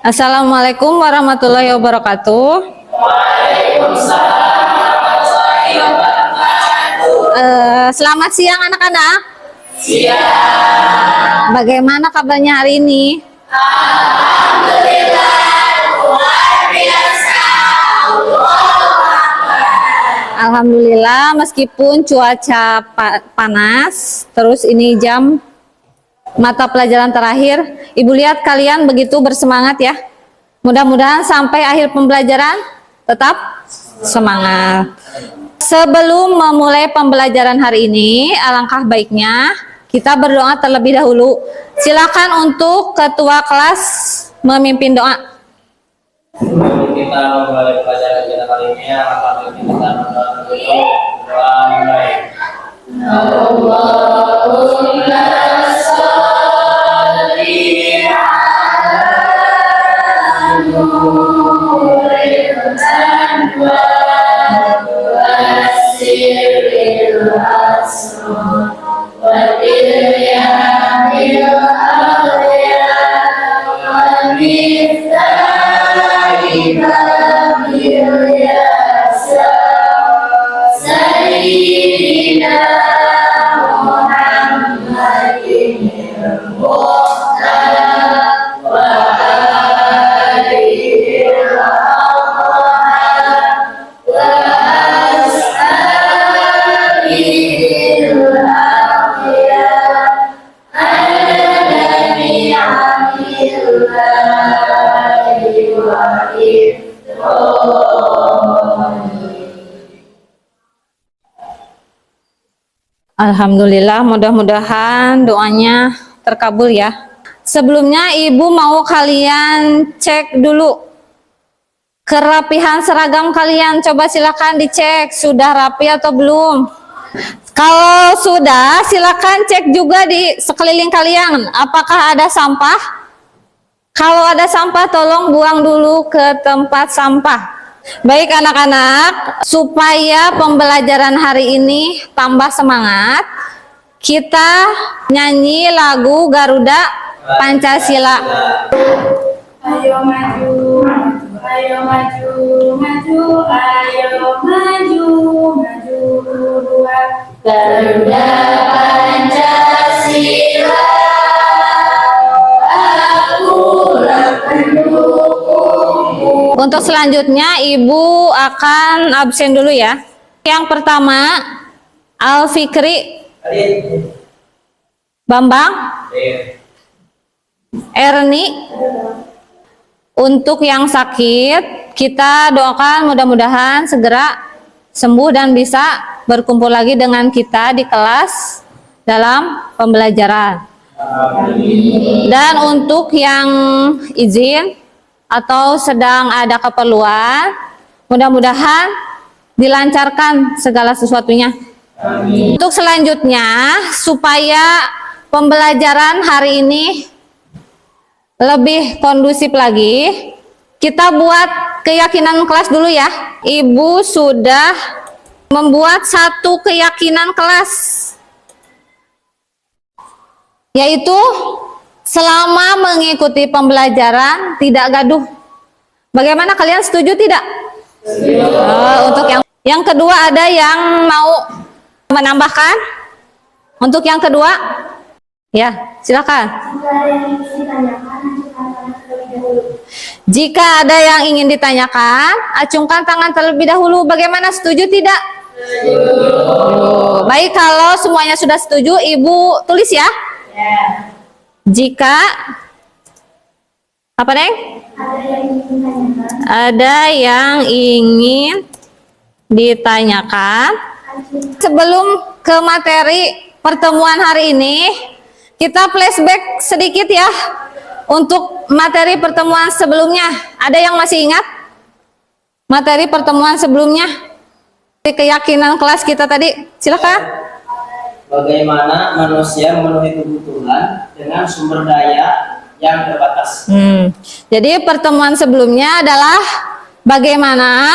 Assalamualaikum warahmatullahi wabarakatuh. Selamat siang anak-anak. Siang. Bagaimana kabarnya hari ini? Alhamdulillah, luar biasa. Alhamdulillah, meskipun cuaca panas, terus ini jam mata pelajaran terakhir, Ibu lihat kalian begitu bersemangat ya. Mudah-mudahan sampai akhir pembelajaran tetap semangat. Sebelum memulai pembelajaran hari ini, alangkah baiknya kita berdoa terlebih dahulu. Silakan untuk ketua kelas memimpin doa. Sebelum kita memulai pelajaran kita kali ini, alangkah baiknya kita berdoa mulai. Allahumma sholli ala nuril anwar wa sirril asrar wa biryamil awliya wa miftahil babil yasa sayyidina Alhamdulillah, mudah-mudahan doanya terkabul ya. Sebelumnya Ibu mau kalian cek dulu kerapihan seragam kalian. Coba silakan dicek sudah rapi atau belum. Kalau sudah, silakan cek juga di sekeliling kalian apakah ada sampah. Kalau ada sampah tolong buang dulu ke tempat sampah. Baik anak-anak, supaya pembelajaran hari ini tambah semangat, kita nyanyi lagu Garuda Pancasila. Ayo maju, maju, ayo maju, maju, ayo maju, maju berdua. Garuda Pancasila, akulah pendukungmu. Untuk selanjutnya Ibu akan absen dulu ya. Yang pertama Al-Fikri, Bambang, Erni. Untuk yang sakit kita doakan mudah-mudahan segera sembuh dan bisa berkumpul lagi dengan kita di kelas dalam pembelajaran. Dan untuk yang izin atau sedang ada keperluan, mudah-mudahan dilancarkan segala sesuatunya. Amin. Untuk selanjutnya, supaya pembelajaran hari ini lebih kondusif lagi, kita buat keyakinan kelas dulu ya. Ibu sudah membuat satu keyakinan kelas, yaitu selama mengikuti pembelajaran tidak gaduh. Bagaimana, kalian setuju tidak? Setuju. Untuk yang kedua, ada yang mau menambahkan? Untuk yang kedua, ya silakan. Jika ada yang ingin ditanyakan, acungkan tangan terlebih dahulu. Bagaimana, setuju tidak? Setuju. Baik, kalau semuanya sudah setuju, Ibu tulis ya. Jika apa, Neng? Ada yang ingin ditanyakan. Sebelum ke materi pertemuan hari ini, kita flashback sedikit ya untuk materi pertemuan sebelumnya. Ada yang masih ingat materi pertemuan sebelumnya? Keyakinan kelas kita tadi, silakan. Bagaimana manusia memenuhi kebutuhan dengan sumber daya yang terbatas. Jadi pertemuan sebelumnya adalah bagaimana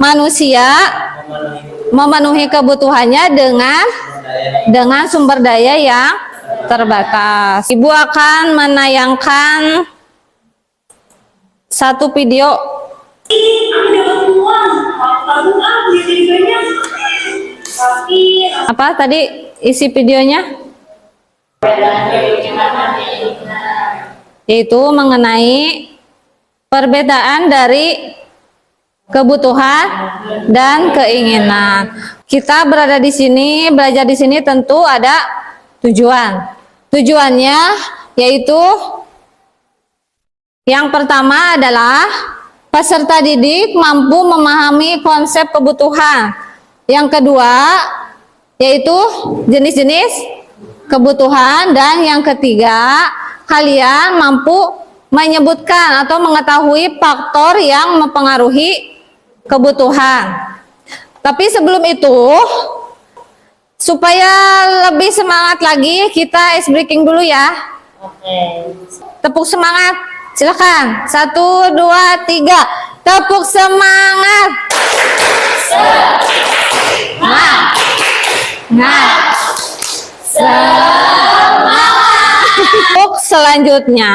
manusia memenuhi kebutuhannya dengan sumber daya yang terbatas. Ibu akan menayangkan satu video. Aku dapat uang, tabung aku jadi banyak. Tapi Apa tadi isi videonya? Yaitu mengenai perbedaan dari kebutuhan dan keinginan. Kita berada di sini, belajar di sini tentu ada tujuan. Tujuannya yaitu yang pertama adalah peserta didik mampu memahami konsep kebutuhan. Yang kedua yaitu jenis-jenis kebutuhan, dan yang ketiga kalian mampu menyebutkan atau mengetahui faktor yang mempengaruhi kebutuhan. Tapi sebelum itu, supaya lebih semangat lagi, kita ice breaking dulu ya. Tepuk semangat, silakan. 1, 2, 3, tepuk semangat. Semangat. Untuk selanjutnya,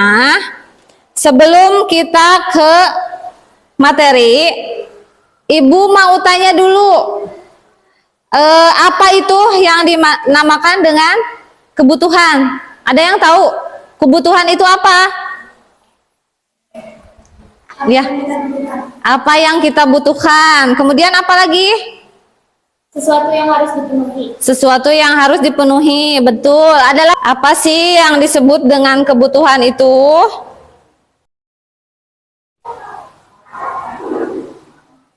sebelum kita ke materi, Ibu mau tanya dulu, apa itu yang dinamakan dengan kebutuhan? Ada yang tahu kebutuhan itu apa? Ya, apa yang kita butuhkan. Kemudian apa lagi? sesuatu yang harus dipenuhi. Sesuatu yang harus dipenuhi, betul. Adalah apa sih yang disebut dengan kebutuhan itu?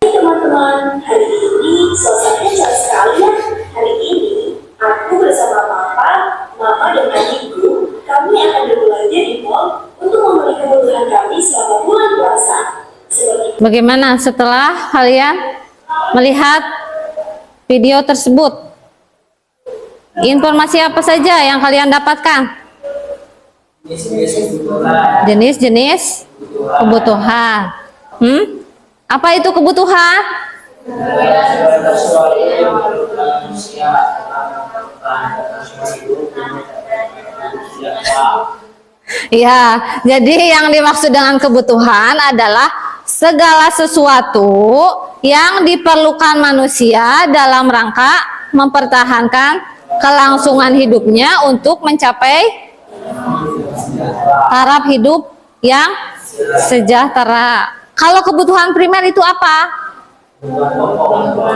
Teman-teman, hari ini suasananya cerah sekali ya. Hari ini aku bersama Papa, Mama dan adikku, kami akan berbelanja di mall untuk memenuhi kebutuhan kami selama bulan puasa. Seperti Bagaimana setelah kalian melihat video tersebut? Informasi apa saja yang kalian dapatkan? Jenis-jenis kebutuhan. Apa itu kebutuhan? Ya, jadi yang dimaksud dengan kebutuhan adalah segala sesuatu yang diperlukan manusia dalam rangka mempertahankan kelangsungan hidupnya untuk mencapai taraf hidup yang sejahtera. Kalau kebutuhan primer itu apa?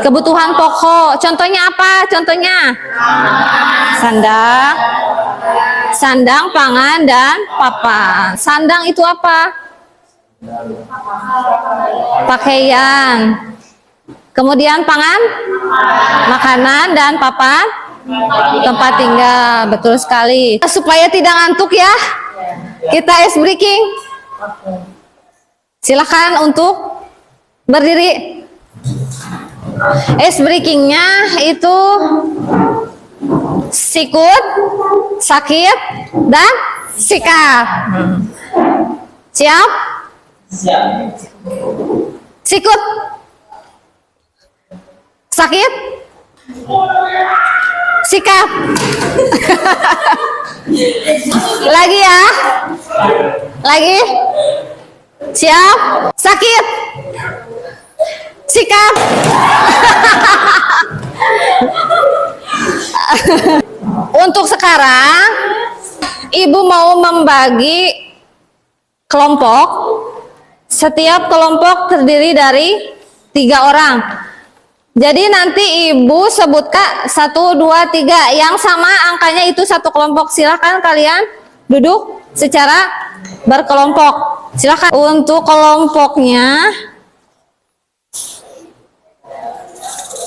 Kebutuhan pokok. Contohnya apa? Contohnya sandang, pangan, dan papan. Sandang itu apa? Pakaian. Kemudian pangan, makanan, dan papan, tempat tinggal. Betul sekali. Supaya tidak ngantuk ya, kita ice breaking. Silakan untuk berdiri. Ice breakingnya itu sikut, sakit, dan sikap. Siap? Sikut, sakit, sikap. Lagi ya, lagi. Siap, sakit, sikap. Untuk sekarang Ibu mau membagi kelompok. Setiap kelompok terdiri dari 3 orang. Jadi nanti Ibu sebutkan 1, 2, 3 yang sama angkanya itu satu kelompok. Silakan kalian duduk secara berkelompok. Silakan. Untuk kelompoknya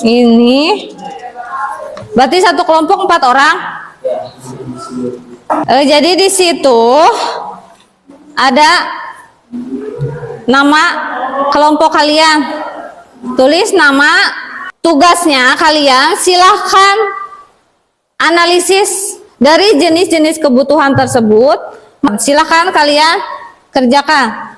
ini berarti satu kelompok 4 orang. Jadi di situ ada nama kelompok kalian. Tulis nama. Tugasnya kalian silahkan analisis dari jenis-jenis kebutuhan tersebut. Silahkan kalian kerjakan.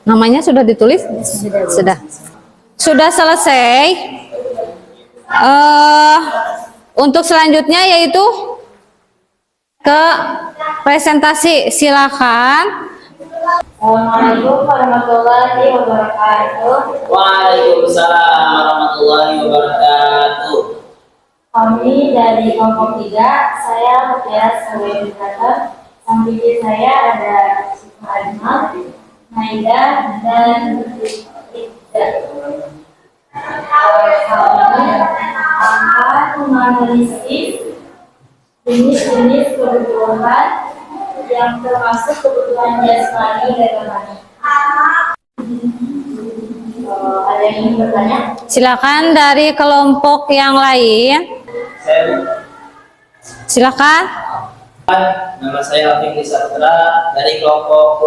Namanya sudah ditulis? Sudah. Sudah selesai. Untuk selanjutnya yaitu ke presentasi. Silakan. Assalamualaikum warahmatullahi wabarakatuh. Waalaikumsalam warahmatullahi wabarakatuh. Kami dari kelompok 3, saya Mutiara sebagai moderator. Samping saya ada Syifa Ajmal, Maida, dan Ida. Kami akan menganalisis jenis-jenis kebutuhan yang termasuk kebutuhan jasmani dan rohani. Ada yang ingin bertanya? Silakan dari kelompok yang lain. Silakan. Nama saya Afif Nisatra dari kelompok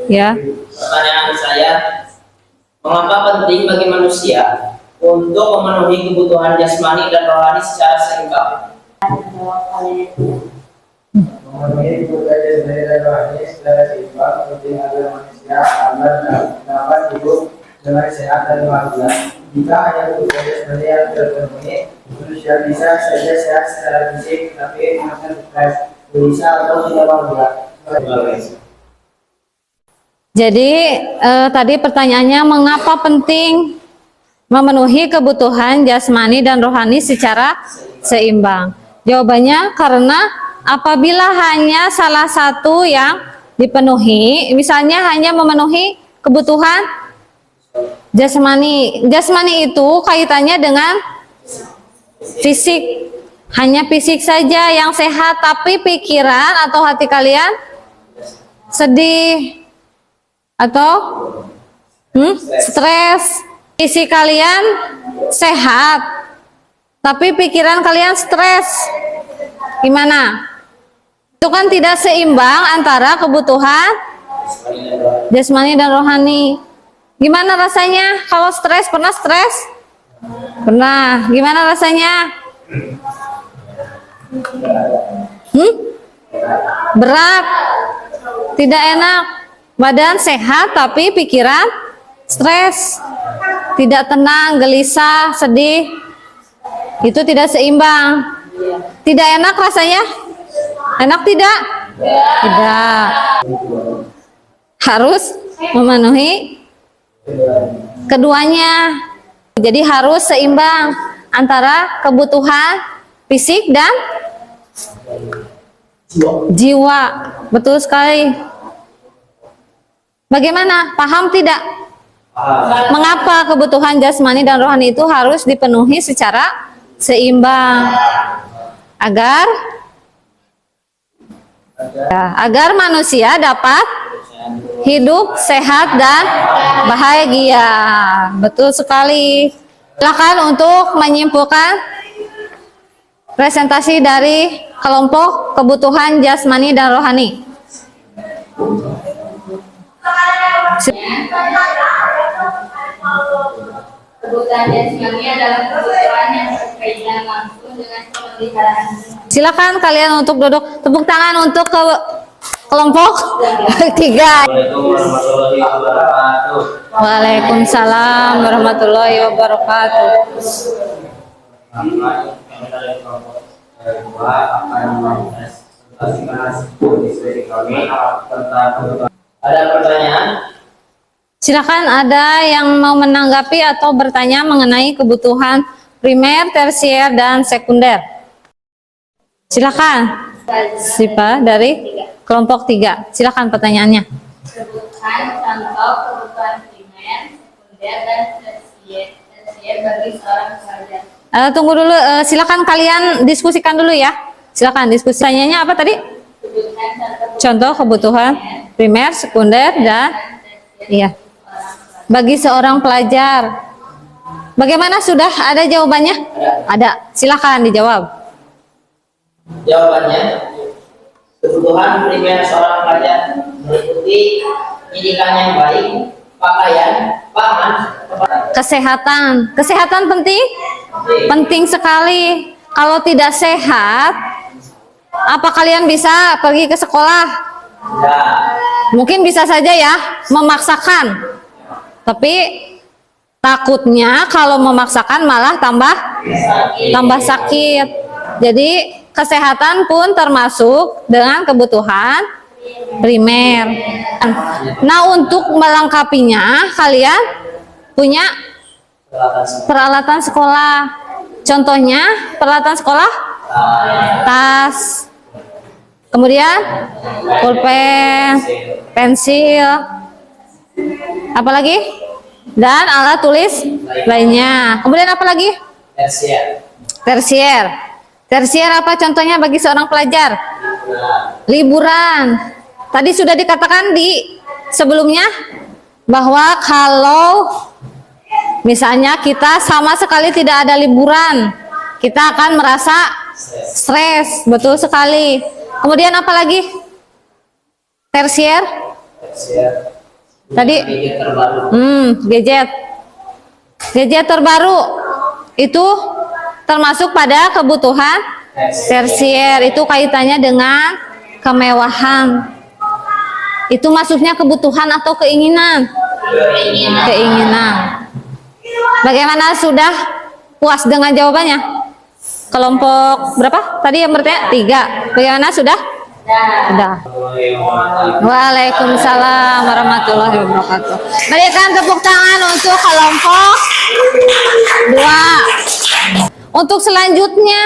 2. Ya. Pertanyaan saya, mengapa penting bagi manusia untuk memenuhi kebutuhan jasmani dan rohani secara seimbang? Memenuhi kebutuhan jasmani dan rohani secara seimbang penting agar manusia agar dapat hidup dengan sehat dan bahagia. Jika hanya kebutuhan jasmani yang terpenuhi, manusia bisa saja sehat secara fisik, tapi emosional stres, gelisah atau tidak bahagia. Jadi tadi pertanyaannya mengapa penting memenuhi kebutuhan jasmani dan rohani secara seimbang? Jawabannya karena apabila hanya salah satu yang dipenuhi, misalnya hanya memenuhi kebutuhan jasmani. Jasmani itu kaitannya dengan fisik. Hanya fisik saja yang sehat, tapi pikiran atau hati kalian sedih atau stres. Isi kalian sehat, tapi pikiran kalian stres. Gimana? Itu kan tidak seimbang antara kebutuhan jasmani dan rohani. Gimana rasanya kalau stres? Pernah stres? Pernah. Gimana rasanya? Berat, tidak enak. Badan sehat tapi pikiran stres, tidak tenang, gelisah, sedih. Itu tidak seimbang. Tidak enak rasanya? Enak tidak? Tidak. Harus memenuhi keduanya. Jadi harus seimbang antara kebutuhan fisik dan jiwa. Betul sekali. Bagaimana? Paham tidak? Mengapa kebutuhan jasmani dan rohani itu harus dipenuhi secara seimbang? Agar manusia dapat hidup sehat dan bahagia. Betul sekali. Silakan untuk menyimpulkan presentasi dari kelompok kebutuhan jasmani dan rohani. Kebutuhan jasmani adalah kebutuhan yang berkaitan langsung dengan pemeliharaan. Silakan kalian untuk duduk. Tepuk tangan untuk kelompok 3. Assalamualaikum warahmatullahi wabarakatuh. Waalaikumsalam warahmatullahi wabarakatuh. Kami dari kelompok 2 akan mempresentasikan diskusi kami tentang kebutuhan. Ada pertanyaan? Silakan ada yang mau menanggapi atau bertanya mengenai kebutuhan primer, tersier, dan sekunder. Silakan. Siapa dari kelompok 3? Silakan pertanyaannya. Sebutkan contoh kebutuhan primer, sekunder, dan tersier bagi seorang pelajar. Tunggu dulu, silakan kalian diskusikan dulu ya. Silakan diskusi. Pertanyaannya apa tadi? Sebutkan Contoh kebutuhan primer, sekunder, dan bagi seorang pelajar. Bagaimana, sudah ada jawabannya? Ada. Silakan dijawab. Jawabannya, kebutuhan primer seorang pelajar meliputi pendidikan yang baik, pakaian, pangan, Kesehatan. Kesehatan penting? Penting sekali. Kalau tidak sehat, Apa kalian bisa pergi ke sekolah? Ya. Mungkin bisa saja ya, memaksakan. Tapi takutnya kalau memaksakan malah tambah sakit. Jadi kesehatan pun termasuk dengan kebutuhan primer. Nah, untuk melengkapinya kalian punya peralatan sekolah. Contohnya peralatan sekolah, tas, kemudian pulpen, pensil, apalagi, dan alat tulis lainnya. Kemudian apa lagi? Tersier. Tersier apa contohnya bagi seorang pelajar? Liburan. Tadi sudah dikatakan di sebelumnya bahwa kalau misalnya kita sama sekali tidak ada liburan, kita akan merasa stres. Betul sekali. Kemudian apa lagi? Tersier. Tadi gadget. Gadget terbaru itu termasuk pada kebutuhan tersier. Itu kaitannya dengan kemewahan. Itu masuknya kebutuhan atau keinginan? Keinginan. Bagaimana, sudah puas dengan jawabannya? Kelompok berapa? Tadi yang bertanya 3. Bagaimana, sudah? Sudah. Waalaikumsalam warahmatullahi wabarakatuh. Berikan tepuk tangan untuk kelompok 2. Untuk selanjutnya,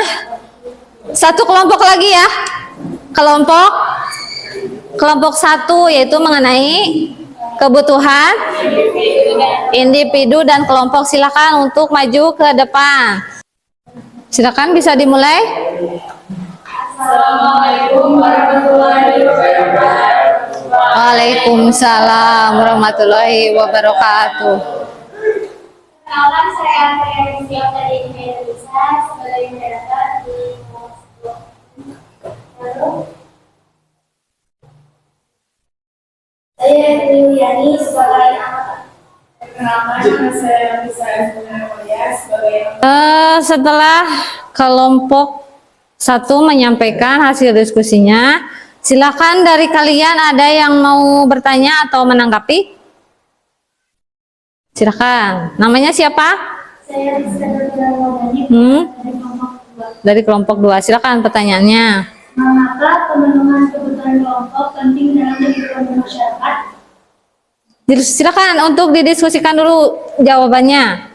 satu kelompok lagi ya. Kelompok 1 yaitu mengenai kebutuhan individu dan kelompok. Silakan untuk maju ke depan. Silakan bisa dimulai. Assalamualaikum warahmatullahi wabarakatuh. Waalaikumsalam warahmatullahi wabarakatuh. Perkenalkan, saya Andrea Siap dari Indonesia sebagai moderator di kelompok. Lalu, saya Yuliani sebagai anggota. Perkenalkan, nama saya Bisa Mulia sebagai Setelah kelompok 1 menyampaikan hasil diskusinya, silakan dari kalian ada yang mau bertanya atau menanggapi? Silakan. Namanya siapa? Saya Rizka Nurmawati Dari kelompok 2. Silakan pertanyaannya. Mengapa pemenuhan kebutuhan kelompok penting dalam kehidupan masyarakat? Silakan untuk didiskusikan dulu jawabannya.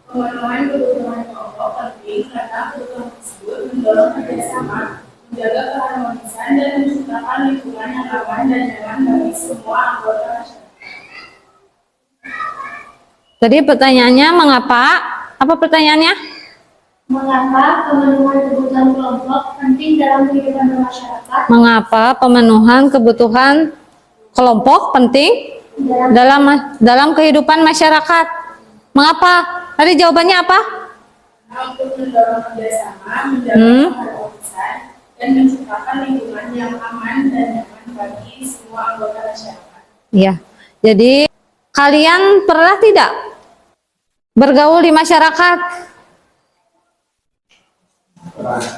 pemenuhan kebutuhan kelompok penting karena kebutuhan tersebut mendorong kerjasama, menjaga keharmonisan, dan menciptakan lingkungan yang aman dan nyaman bagi semua anggota masyarakat. Tadi pertanyaannya mengapa? Apa pertanyaannya? Mengapa pemenuhan kebutuhan kelompok penting dalam kehidupan masyarakat? Mengapa pemenuhan kebutuhan kelompok penting dalam kehidupan masyarakat? Mengapa? Tadi jawabannya apa? Untuk mendorong kerjasama, menjaga keharmonisan, dan menciptakan lingkungan yang aman dan nyaman bagi semua anggota masyarakat. Iya. Jadi kalian pernah tidak bergaul di masyarakat?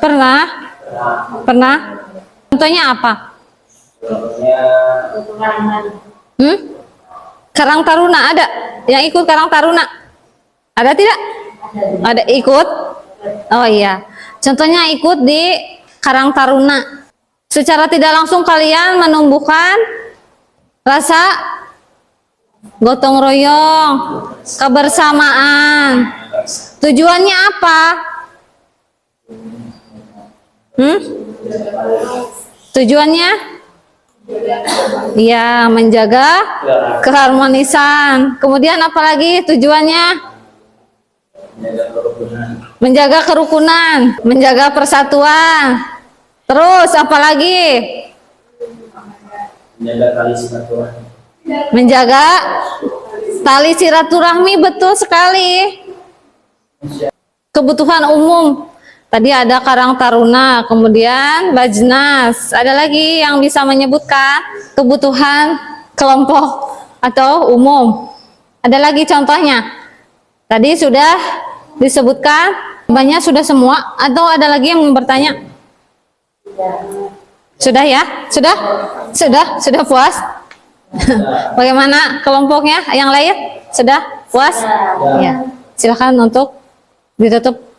Pernah? Pernah? Contohnya apa? Karang Taruna ada? Yang ikut Karang Taruna? Ada tidak? Ada ikut? Oh iya. Contohnya ikut di Karang Taruna. Secara tidak langsung kalian menumbuhkan rasa gotong royong, kebersamaan. Tujuannya apa? Tujuannya? Ya, menjaga keharmonisan. Kemudian apalagi tujuannya? Menjaga kerukunan, menjaga persatuan. Terus apalagi? Menjaga tali silaturahmi. Betul sekali. Kebutuhan umum. Tadi ada Karang Taruna, kemudian Bajnas. Ada lagi yang bisa menyebutkan kebutuhan kelompok atau umum? Ada lagi contohnya? Tadi sudah disebutkan Banyak sudah semua atau ada lagi yang mau bertanya? Sudah ya? Sudah? Sudah puas? Bagaimana kelompoknya yang lain? Sudah puas? Ya. Silakan untuk ditutup.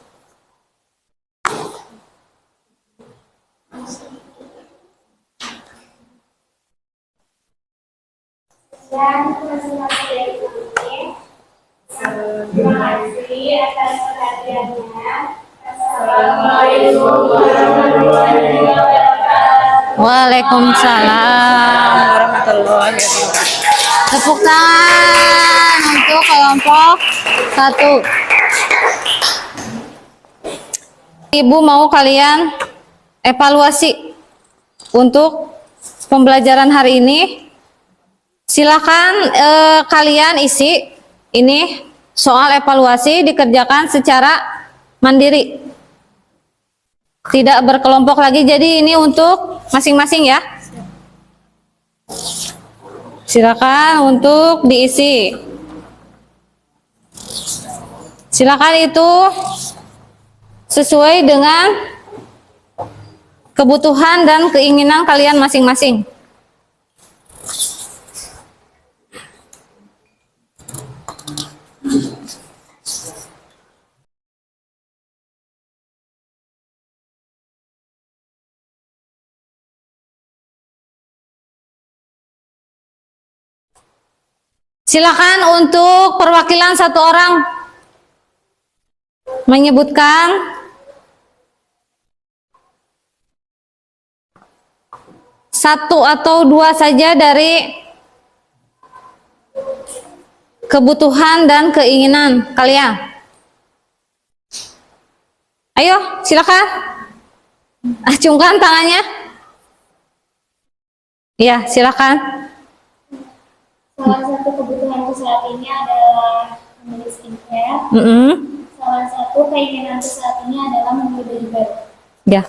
Dan masing-masing dari kami, terima kasih atas perhatiannya. Assalamualaikum warahmatullahi wabarakatuh. Waalaikumsalam warahmatullahi wabarakatuh. Tepuk tangan untuk kelompok 1. Ibu mau kalian evaluasi untuk pembelajaran hari ini. Silakan kalian isi ini soal evaluasi dikerjakan secara mandiri. Tidak berkelompok lagi, jadi ini untuk masing-masing ya. Silakan untuk diisi. Silakan itu sesuai dengan kebutuhan dan keinginan kalian masing-masing. Silakan untuk perwakilan 1 orang menyebutkan satu atau 2 saja dari kebutuhan dan keinginan kalian. Ayo, silakan. Acungkan tangannya. Ya, silakan. Salah satu kebutuhanku saat ini adalah membeli skincare. Salah satu keinginanku saat ini adalah membeli baju baru. Ya,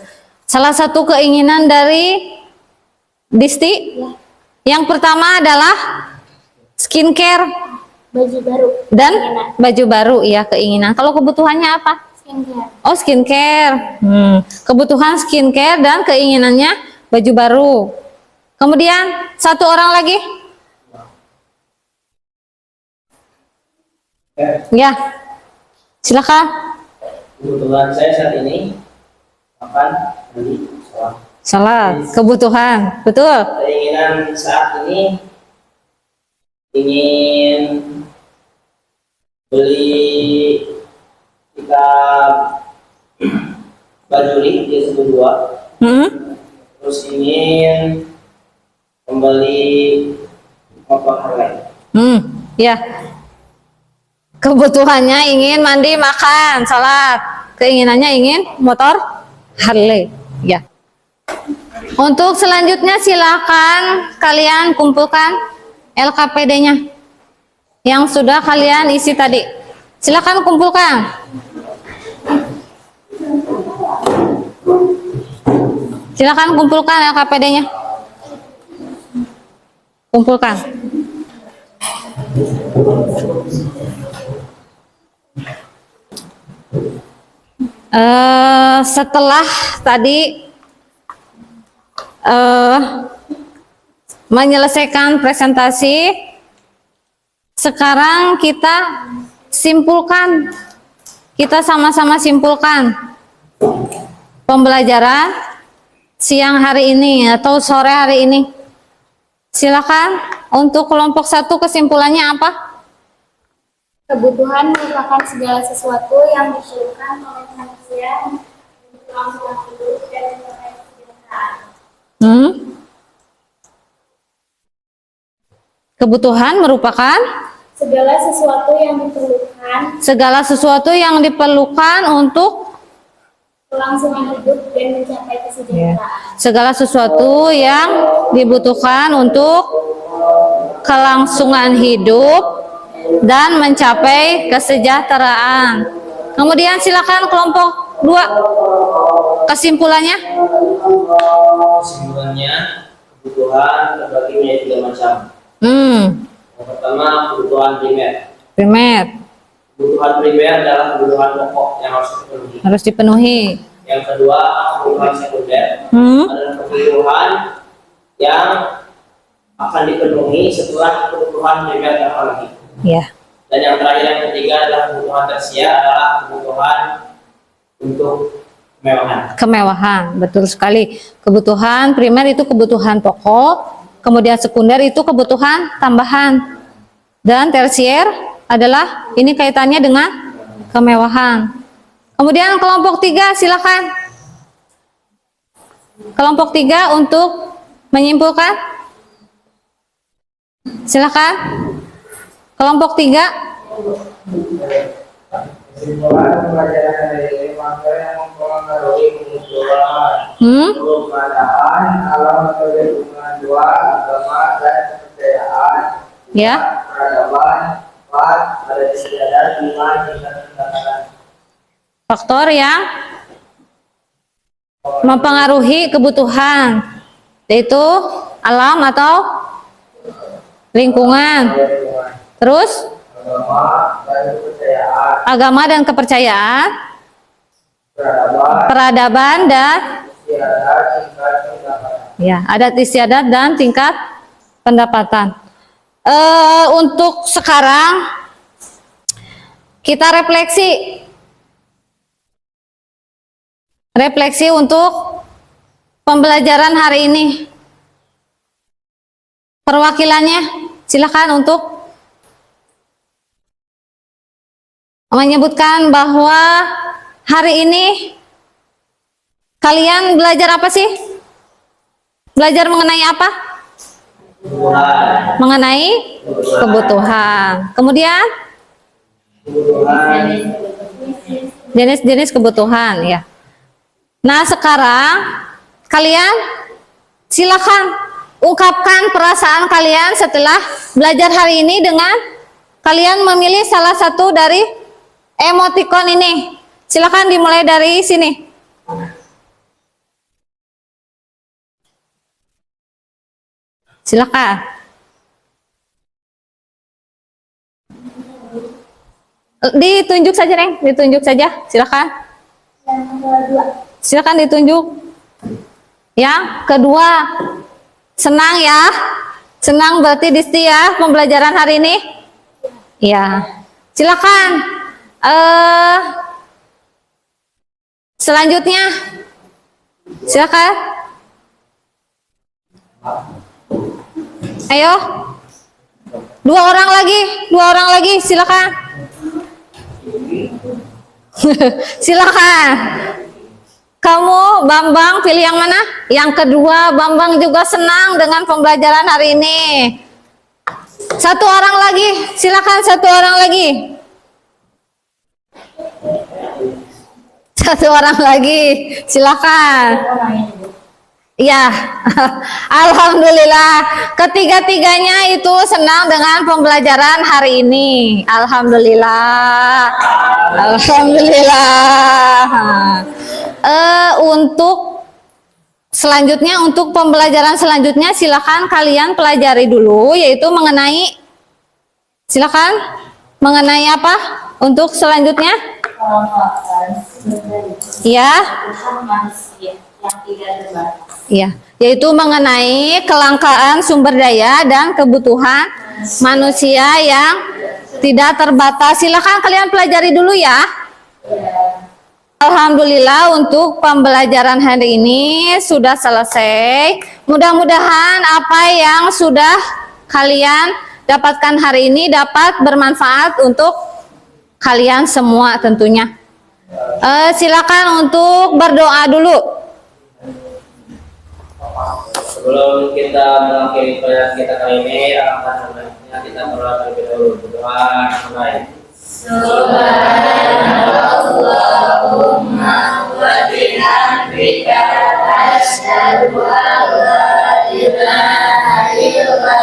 salah satu keinginan dari Disti. Ya, Yang pertama adalah skincare baju baru. dan Keinginan. baju baru, ya keinginan. Kalau kebutuhannya apa? Skincare. Oh, skincare. Kebutuhan skincare dan keinginannya baju baru. Kemudian 1 orang lagi. Ya, silakan. Kebutuhan saya saat ini makan, beli, sholat. Salah, kebutuhan, betul. Keinginan saat ini ingin beli 3 baju lik di Sebu 2. Terus ingin membeli motor Harley. Ya. Kebutuhannya ingin mandi, makan, salat. Keinginannya ingin motor Harley. Ya. Untuk selanjutnya silakan kalian kumpulkan LKPD-nya yang sudah kalian isi tadi. Silakan kumpulkan. Silakan kumpulkan LKPD-nya. Kumpulkan. Setelah tadi menyelesaikan presentasi, sekarang kita simpulkan, kita sama-sama simpulkan pembelajaran siang hari ini atau sore hari ini. Silakan untuk kelompok 1 kesimpulannya apa? Kebutuhan merupakan segala sesuatu yang diperlukan oleh manusia untuk kelangsungan hidup dan mencapai kesejahteraan. Kebutuhan merupakan Segala sesuatu yang diperlukan segala sesuatu yang diperlukan untuk kelangsungan hidup dan mencapai kesejahteraan. segala sesuatu yang dibutuhkan untuk kelangsungan hidup dan mencapai kesejahteraan. Kemudian silakan kelompok 2 kesimpulannya. Kesimpulannya, kebutuhan terbagi menjadi 3 macam. Yang pertama, kebutuhan primer. Primer. Kebutuhan kebutuhan primer adalah kebutuhan pokok yang harus dipenuhi. Harus dipenuhi. Yang kedua, kebutuhan sekunder adalah kebutuhan yang akan dipenuhi setelah kebutuhan primer terpenuhi. Ya. Dan yang terakhir yang ketiga adalah kebutuhan tersier adalah kebutuhan untuk kemewahan. Kemewahan, betul sekali. Kebutuhan primer itu kebutuhan pokok, kemudian sekunder itu kebutuhan tambahan, dan tersier adalah ini kaitannya dengan kemewahan. Kemudian kelompok 3 silakan. Kelompok 3 untuk menyimpulkan. Silakan. Kelompok 3. Kesimpulan pembelajaran hari ini faktor yang mempengaruhi kemunculan keadaan alam atau lingkungan 2, agama dan kepercayaan. Ya. Peradaban 4, ada istiadat 5, tingkat pendapatan. Faktor yang mempengaruhi kebutuhan yaitu alam atau lingkungan. Terus Agama dan kepercayaan. peradaban dan Istiadat, tingkat pendapatan. ya, adat istiadat dan tingkat pendapatan. Untuk sekarang kita refleksi untuk pembelajaran hari ini. Perwakilannya silakan untuk menyebutkan bahwa hari ini kalian belajar apa sih? Belajar mengenai apa? Mengenai kebutuhan. Kemudian jenis-jenis kebutuhan ya. Nah, sekarang kalian silakan ungkapkan perasaan kalian setelah belajar hari ini dengan kalian memilih salah satu dari emoticon ini. Silakan dimulai dari sini. Silakan. Ditunjuk saja, Neng. Ditunjuk saja. Silakan. Yang kedua. Silakan ditunjuk. Yang kedua. Senang ya? Senang berarti Disti ya pembelajaran hari ini? Ya. Silakan. Selanjutnya. Silakan. Ayo. Dua orang lagi, silakan. Silakan. Kamu, Bambang, pilih yang mana? Yang kedua, Bambang juga senang dengan pembelajaran hari ini. Satu orang lagi, silakan satu orang lagi. Satu orang lagi, silakan. Ya, alhamdulillah. Ketiga-tiganya itu senang dengan pembelajaran hari ini. Alhamdulillah. Alhamdulillah. Untuk selanjutnya, untuk pembelajaran selanjutnya, silakan kalian pelajari dulu, yaitu mengenai, silakan, mengenai apa? Untuk selanjutnya? Ya. Ya, yaitu mengenai kelangkaan sumber daya dan kebutuhan manusia yang tidak terbatas. Silakan kalian pelajari dulu ya. Alhamdulillah untuk pembelajaran hari ini sudah selesai. Mudah-mudahan apa yang sudah kalian dapatkan hari ini dapat bermanfaat untuk kalian semua tentunya. Silakan untuk berdoa dulu. Sebelum kita mengakhiri pelajaran kita kali ini, alhamdulillah kita berdoa terlebih dahulu. Berdoa mulai. Subhanallahumma wa bihamdika asyhadu an la ilaha illa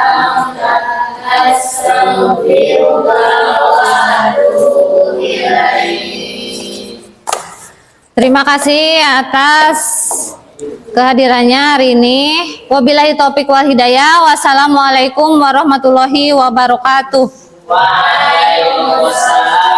anta astaghfirullah wa atubu ilaik. Terima kasih atas kehadirannya hari ini. Wabillahi taufik wal hidayah. Wassalamualaikum warahmatullahi wabarakatuh. Waalaikumsalam.